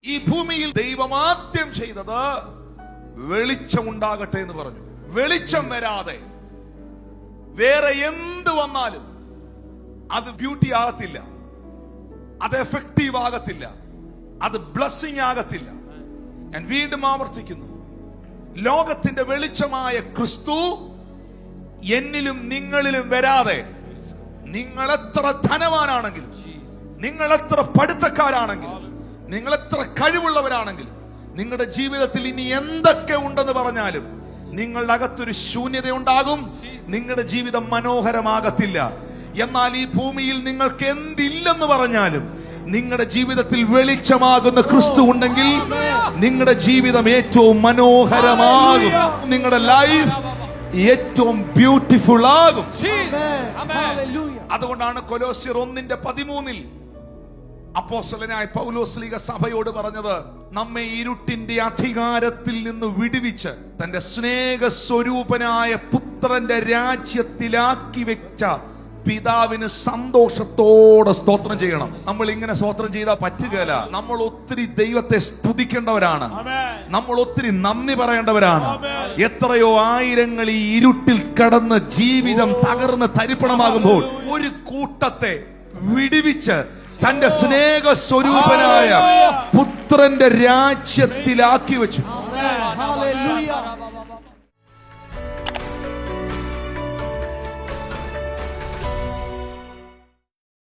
ഈ ഭൂമിയിൽ ദൈവം ആദ്യം ചെയ്തത് വെളിച്ചം ഉണ്ടാകട്ടെ എന്ന് പറഞ്ഞു. വെളിച്ചം വരാതെ വേറെ എന്ത് വന്നാലും അത് ബ്യൂട്ടി ആകത്തില്ല, അത് എഫക്റ്റീവ് ആകത്തില്ല, അത് ബ്ലെസ്സിങ് ആകത്തില്ല. ഞാൻ വീണ്ടും ആവർത്തിക്കുന്നു, ലോകത്തിന്റെ വെളിച്ചമായ ക്രിസ്തു എന്നിലും നിങ്ങളിലും വരാതെ നിങ്ങൾ എത്ര ധനവാനാണെങ്കിലും, നിങ്ങൾ എത്ര പഠിത്തക്കാരാണെങ്കിലും, നിങ്ങൾ എത്ര കഴിവുള്ളവരാണെങ്കിലും, നിങ്ങളുടെ ജീവിതത്തിൽ ഇനി എന്തൊക്കെ ഉണ്ടെന്ന് പറഞ്ഞാലും നിങ്ങളുടെ അകത്തൊരു ശൂന്യത ഉണ്ടാകും. നിങ്ങളുടെ ജീവിതം മനോഹരമാകത്തില്ല. എന്നാൽ ഈ ഭൂമിയിൽ നിങ്ങൾക്ക് എന്തില്ലെന്ന് പറഞ്ഞാലും നിങ്ങളുടെ ജീവിതത്തിൽ വെളിച്ചമാകുന്ന ക്രിസ്തു ഉണ്ടെങ്കിൽ നിങ്ങളുടെ ജീവിതം ഏറ്റവും മനോഹരമാകും. നിങ്ങളുടെ ലൈഫ് ഏറ്റവും ബ്യൂട്ടിഫുൾ ആകും. അതുകൊണ്ടാണ് കൊലോസ്യർ 1:13 അപ്പോസ്തലനായ പൗലോസ് സഭയോട് പറഞ്ഞത്, നമ്മെ ഇരുട്ടിന്റെ അധികാരത്തിൽ നിന്ന് വിടുവിച്ച് തന്റെ സ്നേഹസ്വരൂപനായ പുത്രന്റെ രാജ്യത്തിലാക്കി വെച്ച പിതാവിന് സന്തോഷത്തോടെ സ്തോത്രം ചെയ്യണം. നമ്മൾ ഇങ്ങനെ സ്തോത്രം ചെയ്താൽ പറ്റുകയില്ല. നമ്മൾ ഒത്തിരി ദൈവത്തെ സ്തുതിക്കേണ്ടവരാണ്, നമ്മൾ ഒത്തിരി നന്ദി പറയേണ്ടവരാണ്. എത്രയോ ആയിരങ്ങൾ ഈ ഇരുട്ടിൽ കടന്ന് ജീവിതം തകർന്ന് തരിപ്പണമാകുമ്പോൾ ഒരു കൂട്ടത്തെ വിടുവിച്ച് തന്റെ സ്നേഹസ്വരൂപനായ പുത്രന്റെ രാജ്യത്തിലാക്കി വെച്ചു.